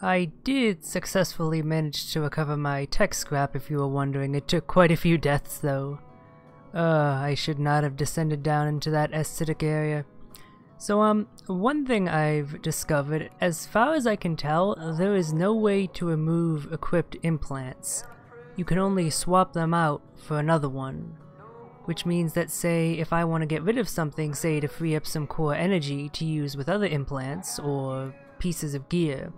I did successfully manage to recover my tech scrap, if you were wondering. It took quite a few deaths, though. I should not have descended down into that acidic area. So, one thing I've discovered, as far as I can tell, there is no way to remove equipped implants. You can only swap them out for another one. Which means that, say, if I want to get rid of something, say to free up some core energy to use with other implants, or pieces of gear,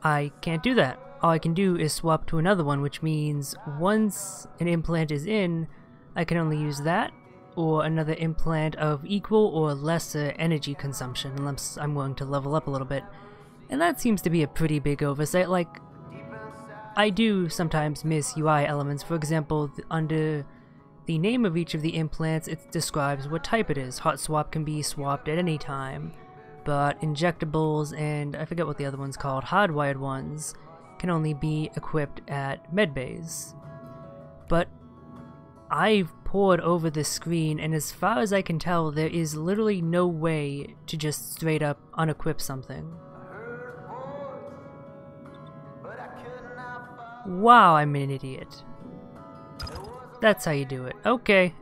I can't do that. All I can do is swap to another one, which means once an implant is in, I can only use that, or another implant of equal or lesser energy consumption, unless I'm willing to level up a little bit. And that seems to be a pretty big oversight. Like, I do sometimes miss UI elements. For example, under the name of each of the implants, it describes what type it is. Hot swap can be swapped at any time, but injectables and I forget what the other one's called, hardwired ones, can only be equipped at medbays. But I've pored over this screen, and as far as I can tell, there is literally no way to just straight up unequip something. Wow, I'm an idiot. That's how you do it. Okay.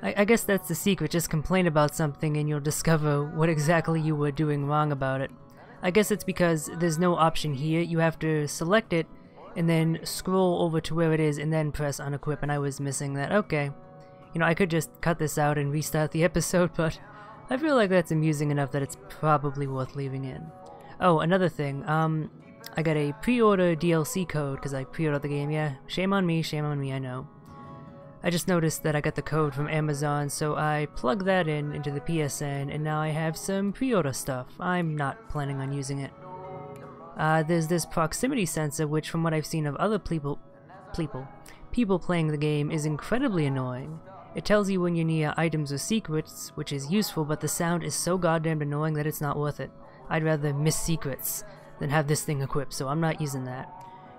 I guess that's the secret, just complain about something and you'll discover what exactly you were doing wrong about it. I guess it's because there's no option here. You have to select it and then scroll over to where it is and then press unequip, and I was missing that. Okay. You know, I could just cut this out and restart the episode, but I feel like that's amusing enough that it's probably worth leaving in. Oh, another thing, I got a pre-order DLC code because I pre-ordered the game. Yeah, shame on me, I know. I just noticed that I got the code from Amazon, so I plugged that into the PSN, and now I have some pre-order stuff. I'm not planning on using it. There's this proximity sensor, which from what I've seen of other people playing the game is incredibly annoying. It tells you when you're near items or secrets, which is useful, but the sound is so goddamn annoying that it's not worth it. I'd rather miss secrets than have this thing equipped, so I'm not using that.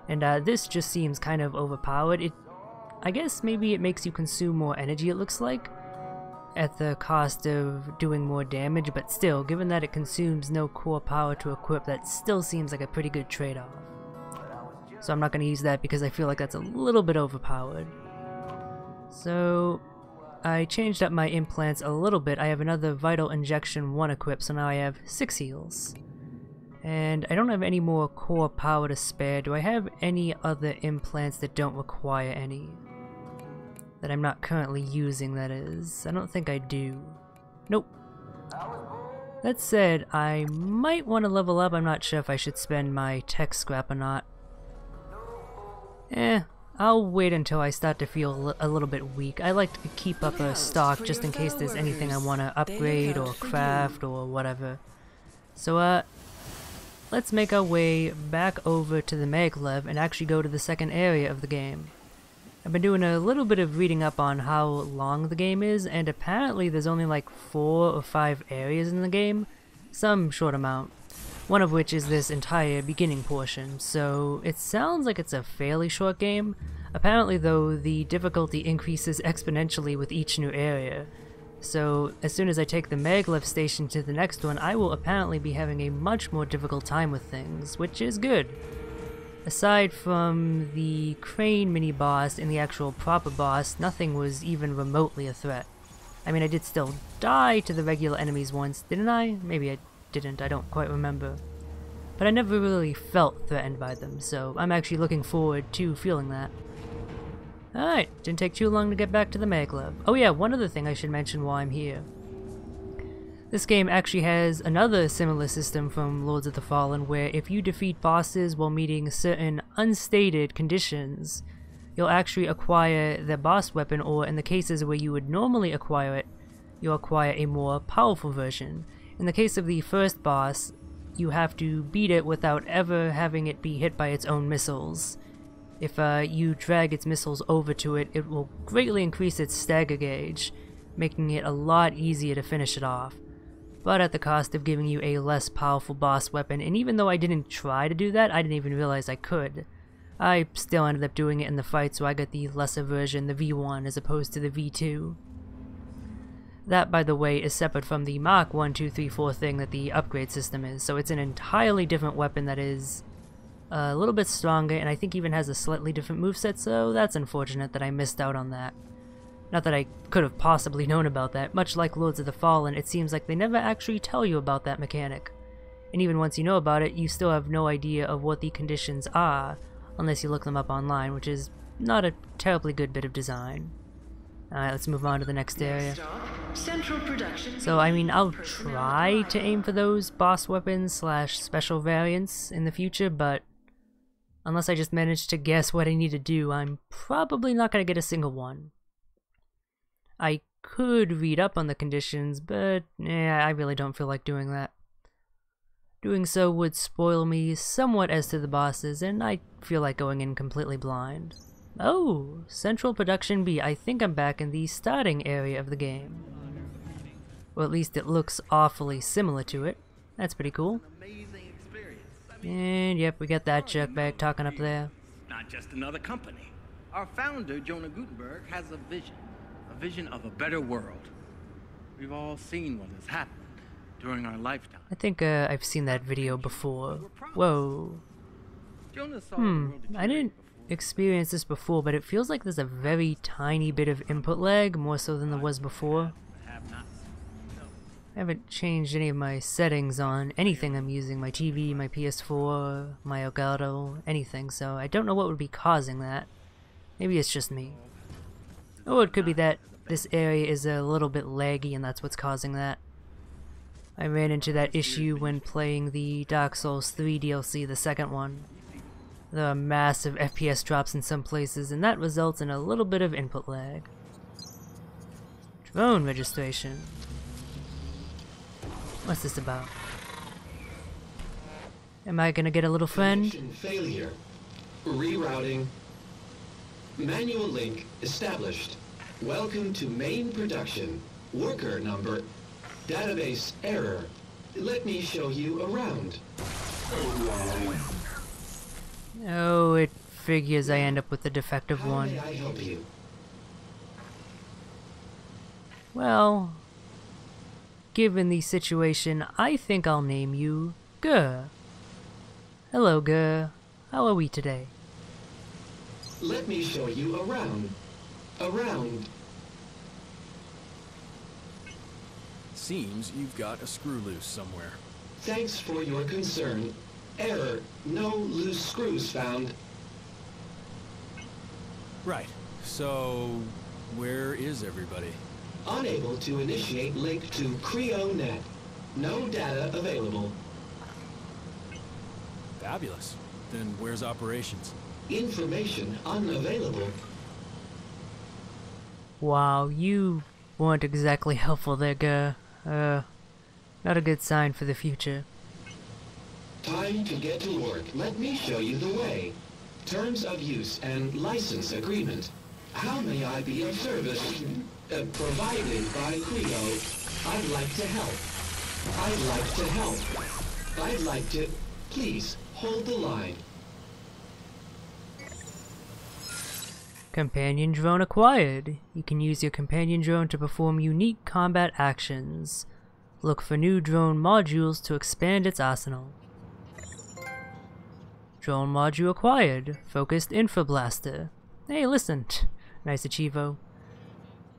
And this just seems kind of overpowered. I guess maybe it makes you consume more energy, it looks like, at the cost of doing more damage, but still, given that it consumes no core power to equip, that still seems like a pretty good trade-off. So I'm not going to use that because I feel like that's a little bit overpowered. So I changed up my implants a little bit. I have another Vital Injection 1 equipped, so now I have 6 heals. And I don't have any more core power to spare. Do I have any other implants that don't require any? That I'm not currently using, that is. I don't think I do. Nope. That said, I might want to level up. I'm not sure if I should spend my tech scrap or not. I'll wait until I start to feel a little bit weak. I like to keep up a stock just in case there's anything I want to upgrade or craft or whatever. So, let's make our way back over to the maglev and actually go to the second area of the game. I've been doing a little bit of reading up on how long the game is, and apparently there's only like 4 or 5 areas in the game, some short amount, one of which is this entire beginning portion, so it sounds like it's a fairly short game. Apparently though, the difficulty increases exponentially with each new area, so as soon as I take the maglev station to the next one, I will apparently be having a much more difficult time with things, which is good. Aside from the crane mini-boss and the actual proper boss, nothing was even remotely a threat. I mean, I did still die to the regular enemies once, didn't I? Maybe I didn't, I don't quite remember. But I never really felt threatened by them, so I'm actually looking forward to feeling that. Alright, didn't take too long to get back to the maglev. Oh yeah, one other thing I should mention while I'm here. This game actually has another similar system from Lords of the Fallen, where if you defeat bosses while meeting certain unstated conditions, you'll actually acquire the boss weapon, or in the cases where you would normally acquire it, you'll acquire a more powerful version. In the case of the first boss, you have to beat it without ever having it be hit by its own missiles. If you drag its missiles over to it, it will greatly increase its stagger gauge, making it a lot easier to finish it off, but at the cost of giving you a less powerful boss weapon. And even though I didn't try to do that, I didn't even realize I could. I still ended up doing it in the fight, so I got the lesser version, the V1, as opposed to the V2. That, by the way, is separate from the Mach 1, 2, 3, 4 thing that the upgrade system is, so it's an entirely different weapon that is a little bit stronger, and I think even has a slightly different moveset, so that's unfortunate that I missed out on that. Not that I could have possibly known about that. Much like Lords of the Fallen, it seems like they never actually tell you about that mechanic. And even once you know about it, you still have no idea of what the conditions are, unless you look them up online, which is not a terribly good bit of design. Alright, let's move on to the next area. So, I mean, I'll try to aim for those boss weapons slash special variants in the future, but unless I just manage to guess what I need to do, I'm probably not going to get a single one. I could read up on the conditions, but I really don't feel like doing that. Doing so would spoil me somewhat as to the bosses, and I feel like going in completely blind. Oh, Central Production B. I think I'm back in the starting area of the game. Or at least it looks awfully similar to it. That's pretty cool. And yep, we got that jerkbag talking up there. Not just another company. Our founder, Jonah Gutenberg, has a vision of a better world. We've all seen what has happened during our lifetime. I think I've seen that video before. Whoa. I didn't experience this before, but it feels like there's a very tiny bit of input lag, more so than there was before. I haven't changed any of my settings on anything I'm using, my TV, my PS4, my Elgato, anything, so I don't know what would be causing that. Maybe it's just me. Or it could be that this area is a little bit laggy and that's what's causing that. I ran into that issue when playing the Dark Souls 3 DLC, the second one. There are massive FPS drops in some places, and that results in a little bit of input lag. Drone registration. What's this about? Am I gonna get a little friend? Connection failure. Rerouting. Manual link established. Welcome to main production. Worker number. Database error. Let me show you around. Oh, it figures I end up with the defective one. How may I help you? Well, given the situation, I think I'll name you Gur. Hello, Gur. How are we today? Let me show you around. Around. Seems you've got a screw loose somewhere. Thanks for your concern. Error. No loose screws found. Right. So, where is everybody? Unable to initiate link to CreoNet. No data available. Fabulous. Then where's operations? Information unavailable. Wow, you weren't exactly helpful there, Gur. Not a good sign for the future. Time to get to work. Let me show you the way. Terms of use and license agreement. How may I be of service? Provided by Creo. I'd like to help. I'd like to help. I'd like to... Please, hold the line. Companion drone acquired. You can use your companion drone to perform unique combat actions. Look for new drone modules to expand its arsenal. Drone module acquired. Focused Infra Blaster. Hey, listen. Nice achievo.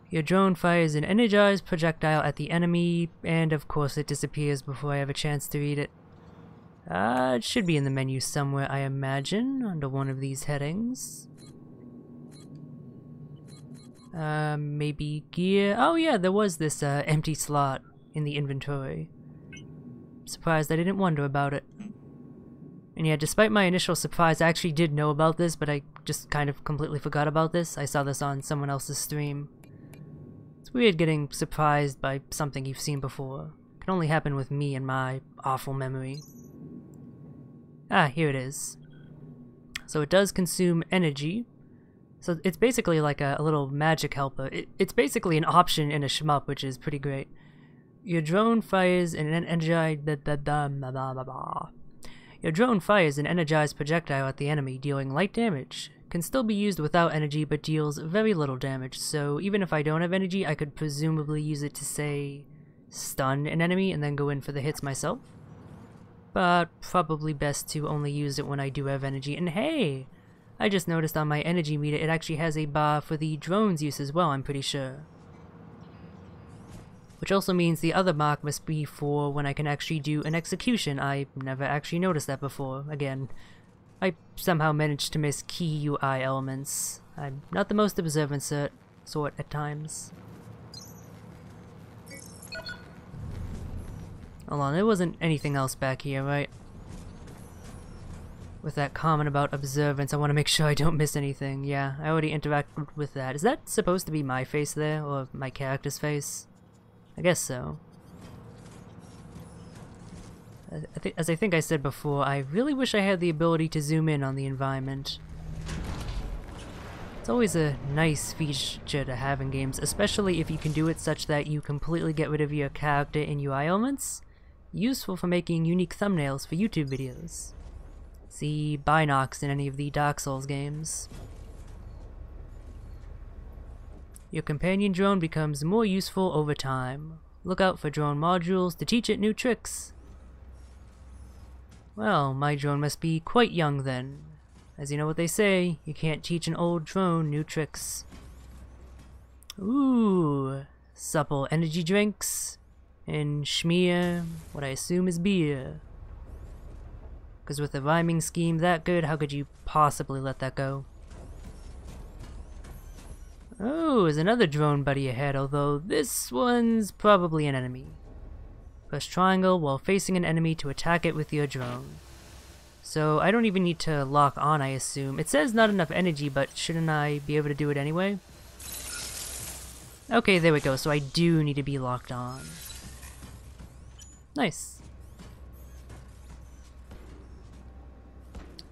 Your drone fires an energized projectile at the enemy, and of course it disappears before I have a chance to read it. It should be in the menu somewhere, I imagine, under one of these headings. Maybe gear. Oh yeah, there was this empty slot in the inventory. Surprised I didn't wonder about it. And yeah, despite my initial surprise, I actually did know about this, but I just kind of completely forgot about this. I saw this on someone else's stream. It's weird getting surprised by something you've seen before. It can only happen with me and my awful memory. Ah, here it is. So it does consume energy. So it's basically like a little magic helper. It's basically an option in a shmup, which is pretty great. Your drone fires an energized... Your drone fires an energized projectile at the enemy, dealing light damage. can still be used without energy but deals very little damage, so even if I don't have energy, I could presumably use it to, say, stun an enemy and then go in for the hits myself. But probably best to only use it when I do have energy. And hey! I just noticed on my energy meter it actually has a bar for the drone's use as well, I'm pretty sure. Which also means the other mark must be for when I can actually do an execution. I never actually noticed that before. Again, I somehow managed to miss key UI elements. I'm not the most observant sort at times. Hold on, there wasn't anything else back here, right? With that comment about observance, I want to make sure I don't miss anything. Yeah, I already interacted with that. Is that supposed to be my face there, or my character's face? I guess so. As I think I said before, I really wish I had the ability to zoom in on the environment. It's always a nice feature to have in games, especially if you can do it such that you completely get rid of your character and UI elements. Useful for making unique thumbnails for YouTube videos. See Binox in any of the Dark Souls games. Your companion drone becomes more useful over time. Look out for drone modules to teach it new tricks. Well, my drone must be quite young then. As you know what they say, you can't teach an old drone new tricks. Ooh, supple energy drinks, and schmear, what I assume is beer. Because with a rhyming scheme that good, how could you possibly let that go? Oh, there's another drone buddy ahead, although this one's probably an enemy. Press triangle while facing an enemy to attack it with your drone. So I don't even need to lock on, I assume. It says not enough energy, but shouldn't I be able to do it anyway? Okay, there we go, so I do need to be locked on. Nice.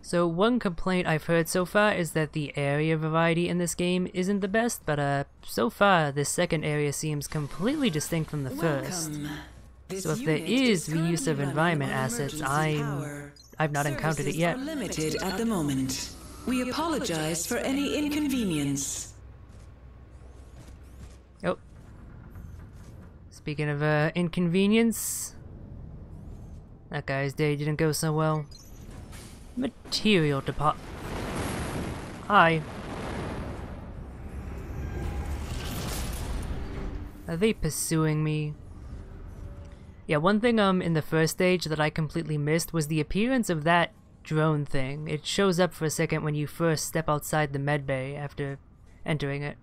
So one complaint I've heard so far is that the area variety in this game isn't the best, but so far this second area seems completely distinct from the first. So if there is reuse of environment assets, I've not encountered it yet. Limited at the moment. We apologize for any inconvenience. Oh. Speaking of inconvenience, that guy's day didn't go so well. Material department. Hi. Are they pursuing me? Yeah, one thing in the first stage that I completely missed was the appearance of that drone thing. It shows up for a second when you first step outside the medbay after entering it.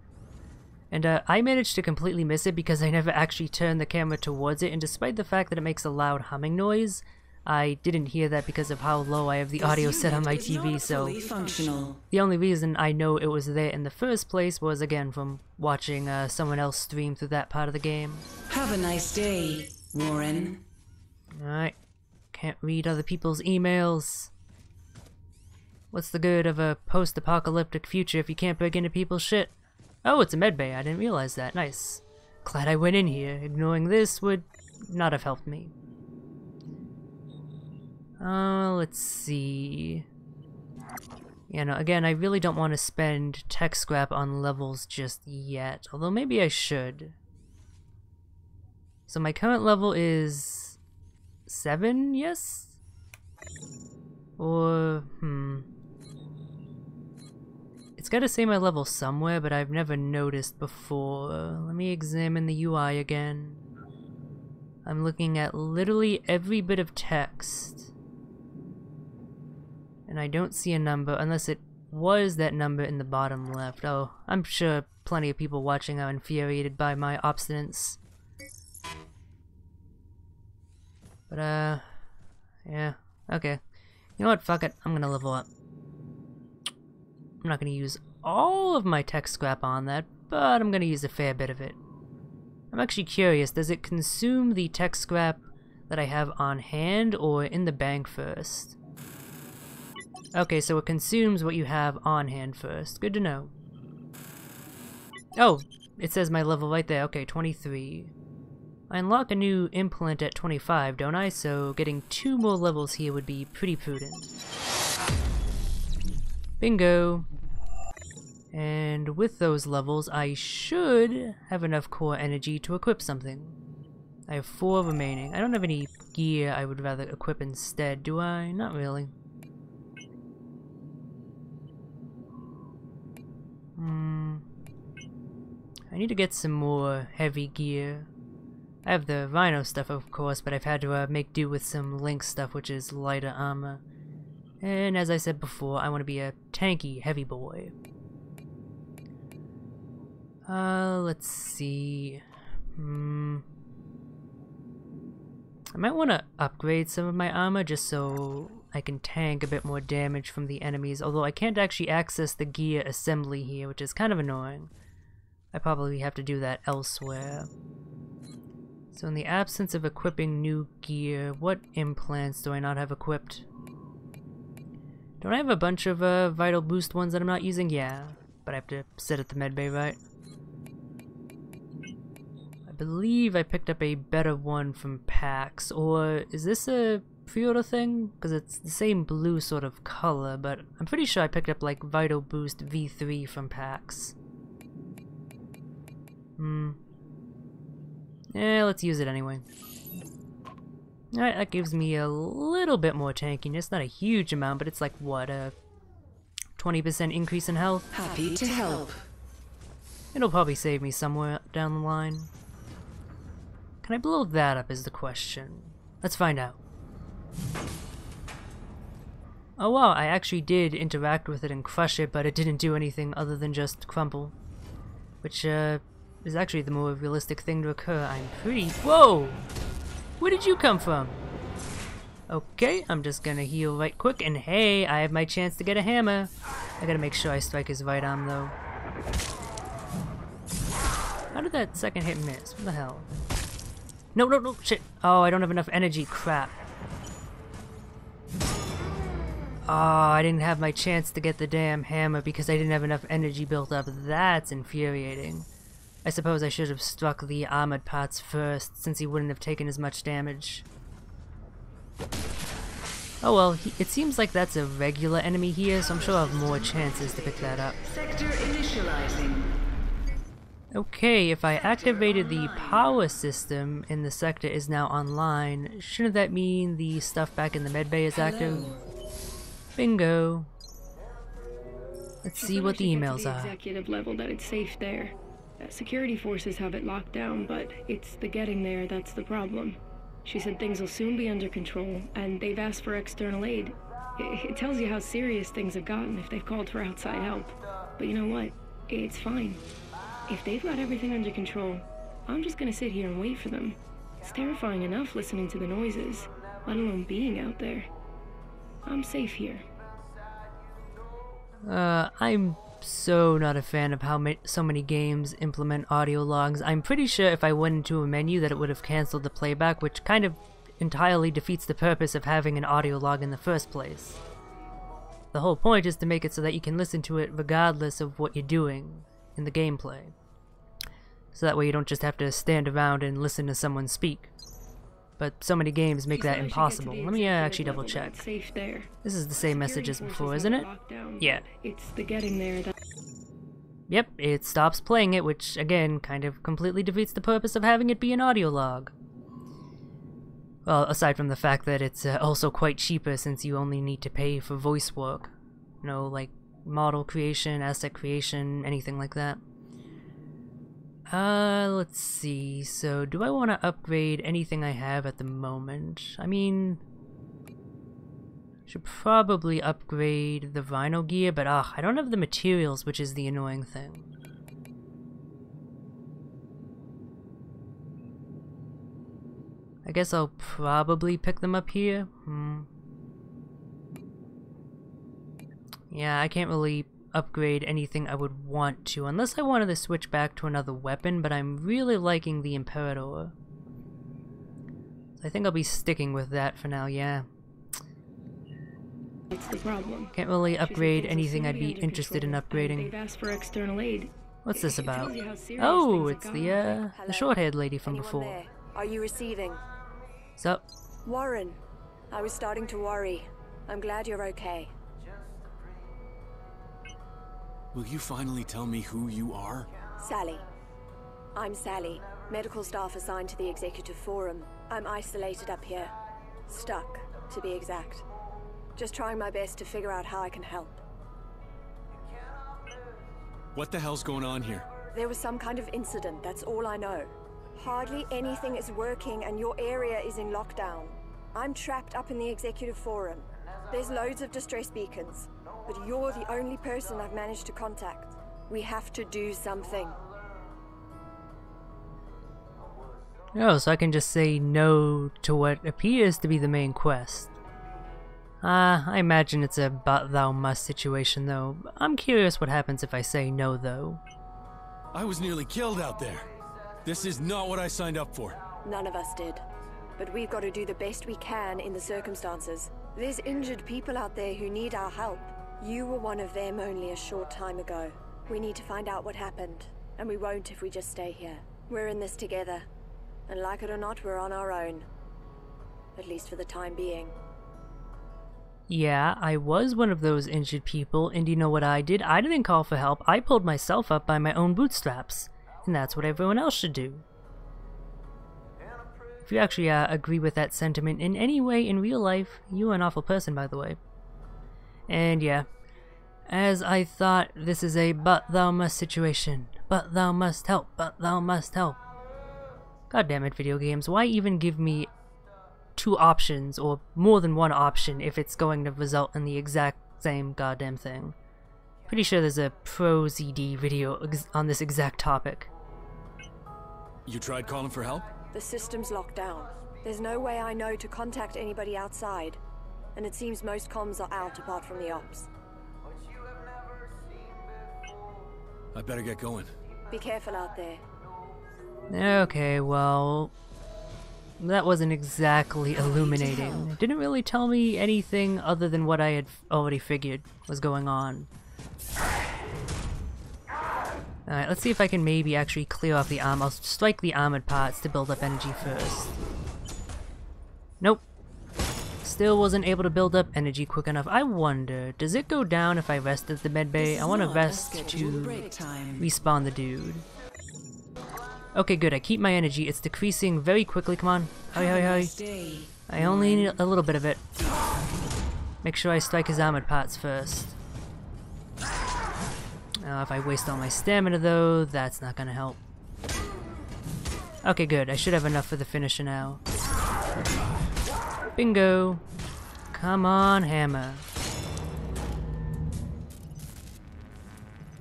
And I managed to completely miss it because I never actually turned the camera towards it, and despite the fact that it makes a loud humming noise, I didn't hear that because of how low I have the audio set on my TV, so the only reason I know it was there in the first place was, again, from watching someone else stream through that part of the game. Have a nice day, Warren. Alright. Can't read other people's emails. What's the good of a post-apocalyptic future if you can't break into people's shit? Oh, it's a medbay. I didn't realize that. Nice. Glad I went in here. Ignoring this would not have helped me. Let's see. Yeah, no, again, I really don't want to spend tech scrap on levels just yet, although maybe I should. So my current level is 7, yes? Or, It's gotta say my level somewhere, but I've never noticed before. Let me examine the UI again. I'm looking at literally every bit of text. And I don't see a number, unless it was that number in the bottom left. Oh, I'm sure plenty of people watching are infuriated by my obstinance. But, yeah, okay. You know what, fuck it, I'm gonna level up. I'm not gonna use all of my tech scrap on that, but I'm gonna use a fair bit of it. I'm actually curious, does it consume the tech scrap that I have on hand, or in the bank first? Okay, so it consumes what you have on hand first. Good to know. Oh, it says my level right there. Okay, 23. I unlock a new implant at 25, don't I? So getting 2 more levels here would be pretty prudent. Bingo. And with those levels, I should have enough core energy to equip something. I have 4 remaining. I don't have any gear I would rather equip instead, do I? Not really. I need to get some more heavy gear. I have the Rhino stuff, of course, but I've had to make do with some Link stuff, which is lighter armor. And as I said before, I want to be a tanky, heavy boy. Let's see. I might want to upgrade some of my armor just so I can tank a bit more damage from the enemies, although I can't actually access the gear assembly here, which is kind of annoying. I probably have to do that elsewhere. So in the absence of equipping new gear, what implants do I not have equipped? Don't I have a bunch of Vital Boost ones that I'm not using? Yeah, but I have to sit at the medbay, right? I believe I picked up a better one from PAX, or is this a pre-order thing? Because it's the same blue sort of color, but I'm pretty sure I picked up like Vital Boost V3 from PAX. Yeah, let's use it anyway. Alright, that gives me a little bit more tankiness, not a huge amount, but it's like, what, a 20% increase in health? Happy to help. It'll probably save me somewhere down the line. Can I blow that up is the question. Let's find out. Oh wow, I actually did interact with it and crush it, but it didn't do anything other than just crumple. Which, is actually the more realistic thing to occur. I'm pretty... Whoa! Where did you come from? Okay, I'm just gonna heal right quick, and hey, I have my chance to get a hammer. I gotta make sure I strike his right arm, though. How did that second hit miss? What the hell? No, no, no, shit! Oh, I don't have enough energy, crap. Oh, I didn't have my chance to get the damn hammer because I didn't have enough energy built up. That's infuriating. I suppose I should have struck the armored parts first, since he wouldn't have taken as much damage. Oh well, it seems like that's a regular enemy here, so I'm sure I'll have more chances to pick that up. Sector initializing. Okay, if I activated the power system and the sector is now online, shouldn't that mean the stuff back in the medbay is active? Bingo. Let's see what the emails are. Executive level that it's safe there. Security forces have it locked down, but it's the getting there that's the problem. She said things will soon be under control, and they've asked for external aid. It tells you how serious things have gotten if they've called for outside help. But you know what? It's fine. If they've got everything under control, I'm just gonna sit here and wait for them. It's terrifying enough listening to the noises, let alone being out there. I'm safe here. I'm so not a fan of how so many games implement audio logs. I'm pretty sure if I went into a menu that it would have cancelled the playback, which kind of entirely defeats the purpose of having an audio log in the first place. The whole point is to make it so that you can listen to it regardless of what you're doing in the gameplay. So that way you don't just have to stand around and listen to someone speak. But so many games make that impossible. Let me actually double check. This is the same message as before, isn't it? Yeah. It's the getting there that... Yep, it stops playing it, which again kind of completely defeats the purpose of having it be an audio log. Well, aside from the fact that it's also quite cheaper since you only need to pay for voice work. You know, like model creation, asset creation, anything like that. Let's see, so do I want to upgrade anything I have at the moment? I mean, should probably upgrade the Rhino gear, but I don't have the materials, which is the annoying thing. I guess I'll probably pick them up here. Yeah, I can't really upgrade anything I would want to, unless I wanted to switch back to another weapon, but I'm really liking the Imperator. So I think I'll be sticking with that for now, yeah. That's the problem. Can't really upgrade anything I'd be interested in upgrading. They've asked for external aid. What's this about? Oh, it's the short-haired lady from Anyone before. there? Are you receiving? So, Warren, I was starting to worry. I'm glad you're okay. Will you finally tell me who you are? Sally. I'm Sally, medical staff assigned to the Executive Forum. I'm isolated up here. Stuck, to be exact. Just trying my best to figure out how I can help. What the hell's going on here? There was some kind of incident, that's all I know. Hardly anything is working and your area is in lockdown. I'm trapped up in the Executive Forum. There's loads of distress beacons, but you're the only person I've managed to contact. We have to do something. Oh, so I can just say no to what appears to be the main quest. I imagine it's a but thou must situation though. I'm curious what happens if I say no though. I was nearly killed out there. This is not what I signed up for. None of us did. But we've got to do the best we can in the circumstances. There's injured people out there who need our help. You were one of them only a short time ago. We need to find out what happened, and we won't if we just stay here. We're in this together, and like it or not, we're on our own. At least for the time being. Yeah, I was one of those injured people, and you know what I did? I didn't call for help, I pulled myself up by my own bootstraps. And that's what everyone else should do. If you actually agree with that sentiment in any way in real life, you're an awful person, by the way. And yeah, as I thought, this is a but thou must situation. But thou must help, but thou must help. God damn it, video games, why even give me two options, or more than one option, if it's going to result in the exact same goddamn thing? Pretty sure there's a pro ZD video on this exact topic. You tried calling for help? The system's locked down. There's no way I know to contact anybody outside. And it seems most comms are out apart from the ops. I better get going. Be careful out there. Okay, well, that wasn't exactly illuminating. It didn't really tell me anything other than what I had already figured was going on. Alright, let's see if I can maybe actually clear off the arm. I'll strike the armored parts to build up energy first. Nope. Still wasn't able to build up energy quick enough. I wonder, does it go down if I rest at the medbay? I want to rest to respawn the dude. Okay, good. I keep my energy. It's decreasing very quickly. Come on. Hurry, hurry, hurry. I only need a little bit of it. Make sure I strike his armored parts first. If I waste all my stamina though, that's not gonna help. Okay, good. I should have enough for the finisher now. Bingo! Come on, hammer.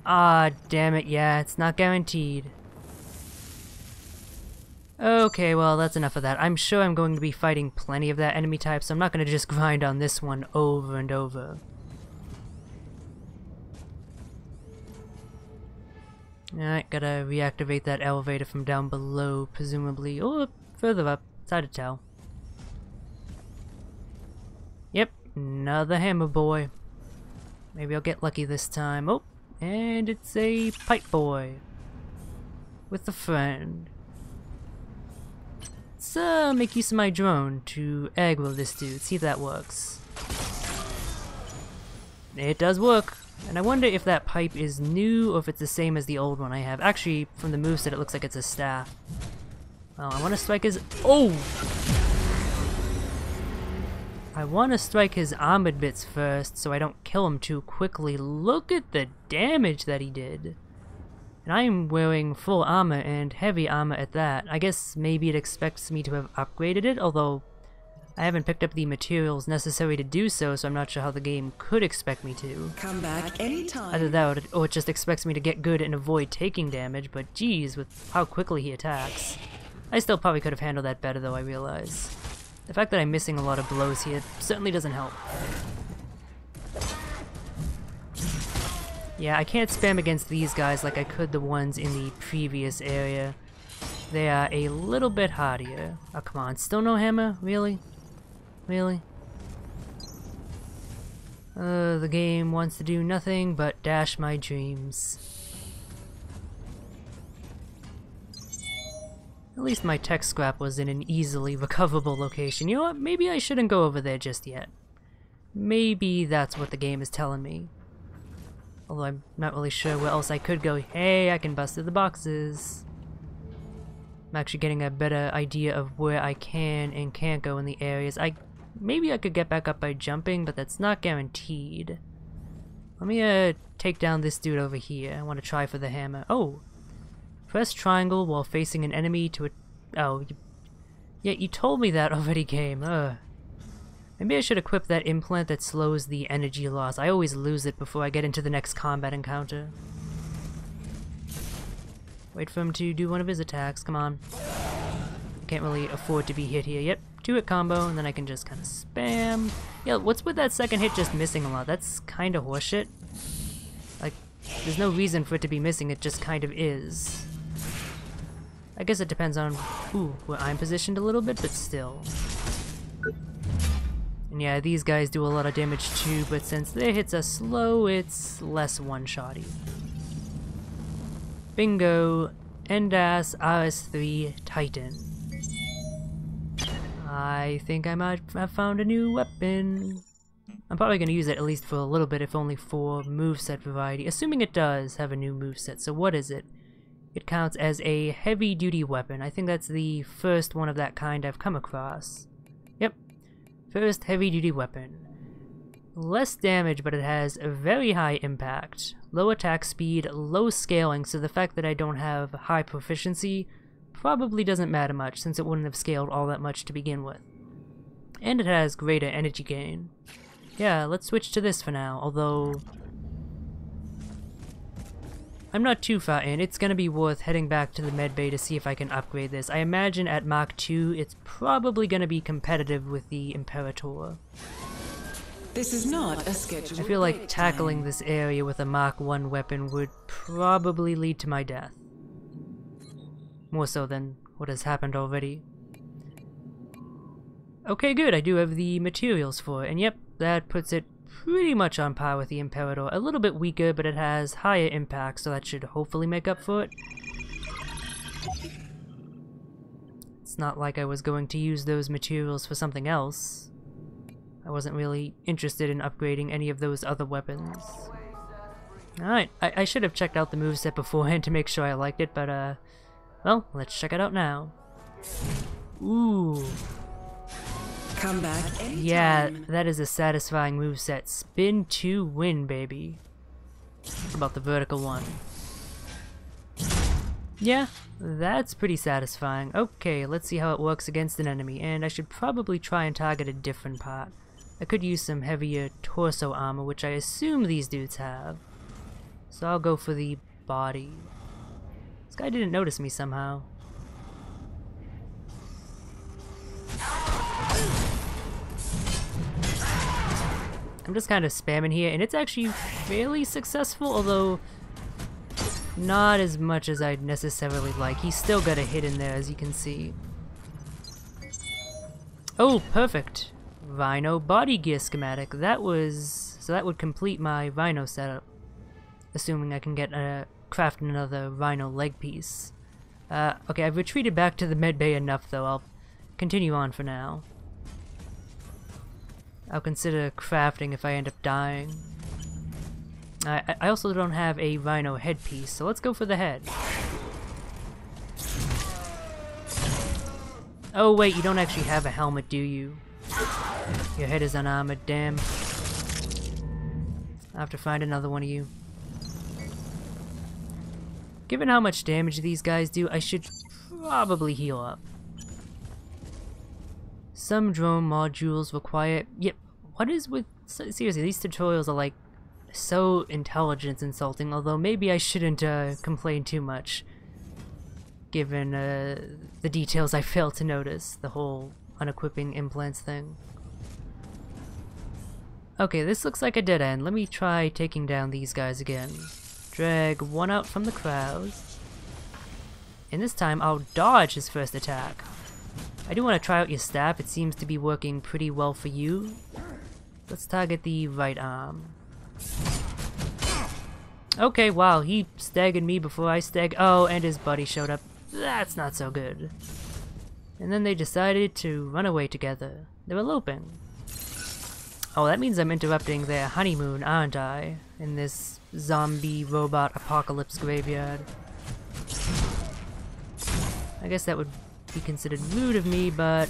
Ah, damn it, yeah, it's not guaranteed. Okay, well, that's enough of that. I'm sure I'm going to be fighting plenty of that enemy type, so I'm not gonna just grind on this one over and over. Alright, gotta reactivate that elevator from down below, presumably, or further up, it's hard to tell. Yep, another hammer boy. Maybe I'll get lucky this time. Oh, and it's a pipe boy. With a friend. Let's make use of my drone to aggro this dude, see if that works. It does work. And I wonder if that pipe is new or if it's the same as the old one I have. Actually, from the moveset it looks like it's a staff. Well, I want to strike his... Oh! I want to strike his armored bits first so I don't kill him too quickly. Look at the damage that he did. And I am wearing full armor and heavy armor at that. I guess maybe it expects me to have upgraded it, although I haven't picked up the materials necessary to do so, so I'm not sure how the game could expect me to. Come back anytime. Either that or it just expects me to get good and avoid taking damage, but geez, with how quickly he attacks. I still probably could have handled that better though, I realize. The fact that I'm missing a lot of blows here certainly doesn't help. Yeah, I can't spam against these guys like I could the ones in the previous area. They are a little bit hardier. Oh, come on, still no hammer? Really? Really? The game wants to do nothing but dash my dreams. At least my tech scrap was in an easily recoverable location. You know what? Maybe I shouldn't go over there just yet. Maybe that's what the game is telling me. Although I'm not really sure where else I could go. Hey, I can bust through the boxes. I'm actually getting a better idea of where I can and can't go in the areas. Maybe I could get back up by jumping, but that's not guaranteed. Let me take down this dude over here. I want to try for the hammer. Oh! Press triangle while facing an enemy to yeah, you told me that already, game. Maybe I should equip that implant that slows the energy loss. I always lose it before I get into the next combat encounter. Wait for him to do one of his attacks, come on. I can't really afford to be hit here. Yep, 2-hit combo, and then I can just kind of spam. Yeah, what's with that second hit just missing a lot? That's kind of horseshit. Like, there's no reason for it to be missing, it just kind of is. I guess it depends on where I'm positioned a little bit, but still. And yeah, these guys do a lot of damage too, but since their hits are slow, it's less one-shotty. Bingo! Endas RS3 Titan. I think I might have found a new weapon. I'm probably going to use it at least for a little bit, if only for moveset variety. Assuming it does have a new moveset, so what is it? It counts as a heavy-duty weapon. I think that's the first one of that kind I've come across. Yep. First heavy-duty weapon. Less damage, but it has a very high impact. Low attack speed, low scaling, so the fact that I don't have high proficiency probably doesn't matter much, since it wouldn't have scaled all that much to begin with. And it has greater energy gain. Yeah, let's switch to this for now, although I'm not too far in. It's gonna be worth heading back to the medbay to see if I can upgrade this. I imagine at Mach 2 it's probably gonna be competitive with the Imperator. This is not a scheduled I feel like break tackling time. this area with a Mach 1 weapon would probably lead to my death. More so than what has happened already. Okay, good, I do have the materials for it, and yep, that puts it pretty much on par with the Imperator. A little bit weaker, but it has higher impact, so that should hopefully make up for it. It's not like I was going to use those materials for something else. I wasn't really interested in upgrading any of those other weapons. Alright, I should have checked out the moveset beforehand to make sure I liked it, but well, let's check it out now. Ooh. Come back anytime. Yeah, that is a satisfying moveset. Spin to win, baby. What about the vertical one? Yeah, that's pretty satisfying. Okay, let's see how it works against an enemy, and I should probably try and target a different part. I could use some heavier torso armor, which I assume these dudes have. So I'll go for the body. This guy didn't notice me somehow. I'm just kind of spamming here, and it's actually fairly successful, although not as much as I'd necessarily like. He's still got a hit in there, as you can see. Oh, perfect. Rhino body gear schematic. That would complete my Rhino setup. Assuming I can get craft another Rhino leg piece. Okay, I've retreated back to the medbay enough, though. I'll continue on for now. I'll consider crafting if I end up dying. I also don't have a Rhino headpiece, so let's go for the head. Oh wait, you don't actually have a helmet, do you? Your head is unarmored, damn. I'll have to find another one of you. Given how much damage these guys do, I should probably heal up. Some drone modules require... Yep, what is with... Seriously, these tutorials are like so intelligence insulting, although maybe I shouldn't complain too much. Given the details I failed to notice, the whole unequipping implants thing. Okay, this looks like a dead end. Let me try taking down these guys again. Drag one out from the crowd. And this time I'll dodge his first attack. I do want to try out your staff, it seems to be working pretty well for you. Let's target the right arm. Okay, wow, he staggered me before I oh, and his buddy showed up. That's not so good. And then they decided to run away together. They're eloping. Oh, that means I'm interrupting their honeymoon, aren't I? in this zombie robot apocalypse graveyard. I guess that would be considered rude of me, but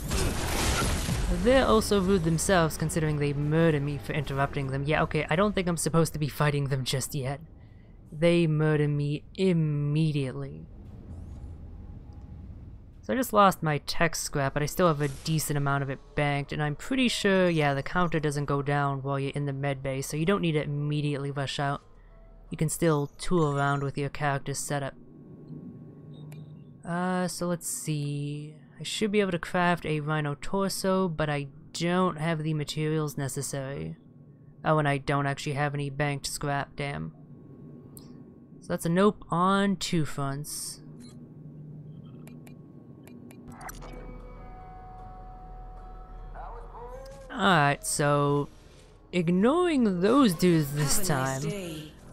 they're also rude themselves considering they murder me for interrupting them. Yeah, okay, I don't think I'm supposed to be fighting them just yet. They murder me immediately. So I just lost my tech scrap, but I still have a decent amount of it banked, and I'm pretty sure, yeah, the counter doesn't go down while you're in the med bay, so you don't need to immediately rush out. You can still tool around with your character's setup. So let's see. I should be able to craft a rhino torso, but I don't have the materials necessary. Oh, and I don't actually have any banked scrap, damn. So that's a nope on 2 fronts. Alright, so ignoring those dudes this time,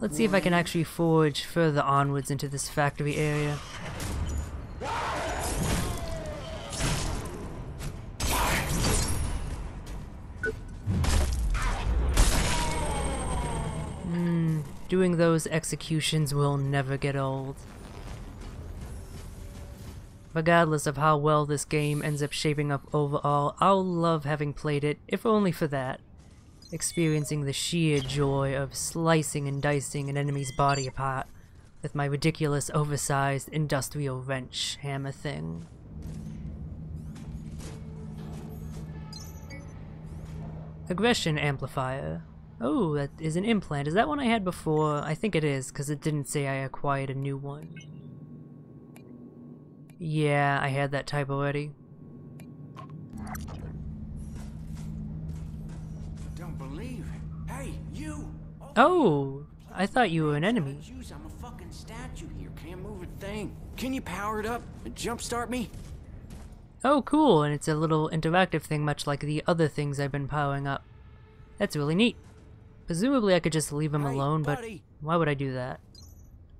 let's see if I can actually forge further onwards into this factory area. Doing those executions will never get old. Regardless of how well this game ends up shaping up overall, I'll love having played it, if only for that. Experiencing the sheer joy of slicing and dicing an enemy's body apart with my ridiculous oversized industrial wrench hammer thing. Aggression amplifier. Oh, that is an implant. Is that one I had before? I think it is, because it didn't say I acquired a new one. Yeah, I had that type already. Don't believe it. Hey, you! Oh, I thought you were an enemy. I'm a fucking statue here. Can't move a thing. Can you power it up and jumpstart me? Oh, cool, and it's a little interactive thing much like the other things I've been powering up. That's really neat. Presumably I could just leave him alone, but why would I do that?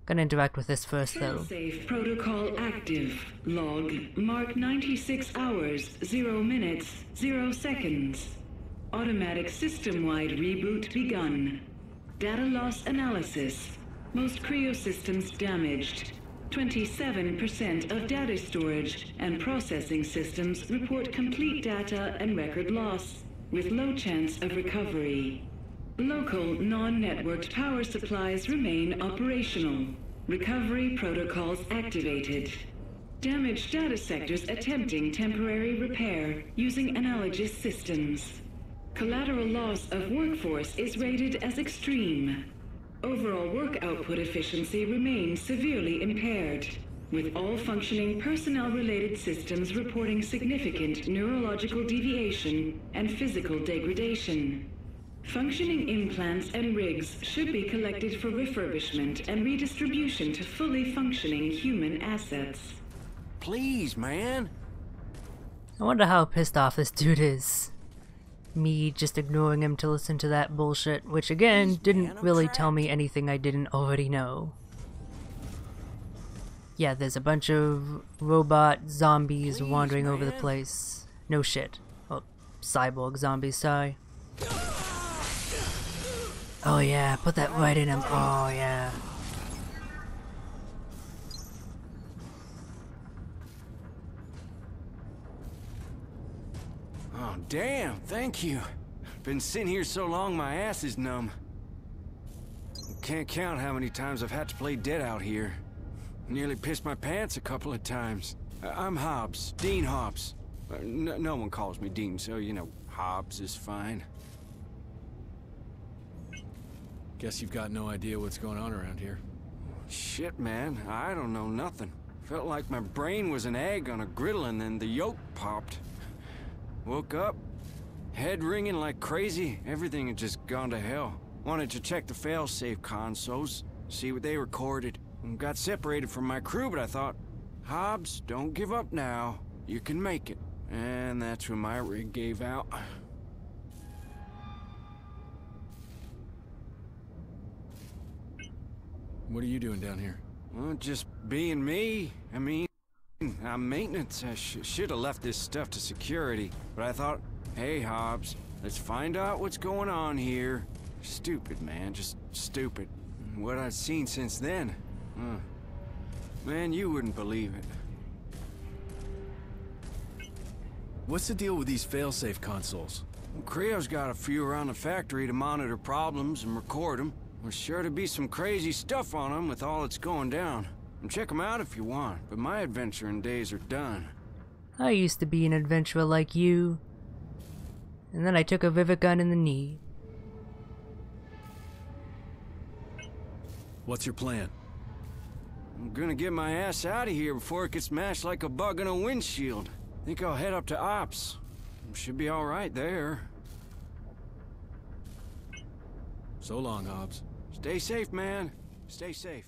Gonna interact with this first, though. Safe protocol active. Log mark 96 hours, 0 minutes, 0 seconds. Automatic system-wide reboot begun. Data loss analysis. Most Creo systems damaged. 27% of data storage and processing systems report complete data and record loss, with low chance of recovery. Local non-networked power supplies remain operational. Recovery protocols activated. Damaged data sectors attempting temporary repair using analogous systems. Collateral loss of workforce is rated as extreme. Overall work output efficiency remains severely impaired, with all functioning personnel-related systems reporting significant neurological deviation and physical degradation. Functioning implants and rigs should be collected for refurbishment and redistribution to fully functioning human assets. Please, man. I wonder how pissed off this dude is. Me just ignoring him to listen to that bullshit, which again, didn't really tell me anything I didn't already know. Yeah, there's a bunch of robot zombies wandering over the place. No shit. Oh, cyborg zombies, sorry. Oh yeah, put that right in him. Oh yeah. Oh, damn, thank you. Been sitting here so long my ass is numb. Can't count how many times I've had to play dead out here. Nearly pissed my pants a couple of times. I'm Hobbs, Dean Hobbs. No one calls me Dean, so you know, Hobbs is fine. Guess you've got no idea what's going on around here. Shit, man, I don't know nothing. Felt like my brain was an egg on a griddle and then the yolk popped. Woke up, head ringing like crazy. Everything had just gone to hell. Wanted to check the failsafe consoles, see what they recorded. Got separated from my crew, but I thought, Hobbs, don't give up now. You can make it. And that's when my rig gave out. What are you doing down here? Well, just being me. I mean, I'm maintenance. I should have left this stuff to security. But I thought, hey, Hobbs, let's find out what's going on here. Stupid, man, just stupid. What I've seen since then, man, you wouldn't believe it. What's the deal with these failsafe consoles? Well, Creo's got a few around the factory to monitor problems and record them. There's sure to be some crazy stuff on them with all that's going down. And check them out if you want, but my adventuring days are done. I used to be an adventurer like you. And then I took a rivet gun in the knee. What's your plan? I'm gonna get my ass out of here before it gets smashed like a bug in a windshield. Think I'll head up to Ops. Should be all right there. So long, Hobbs. Stay safe, man. Stay safe.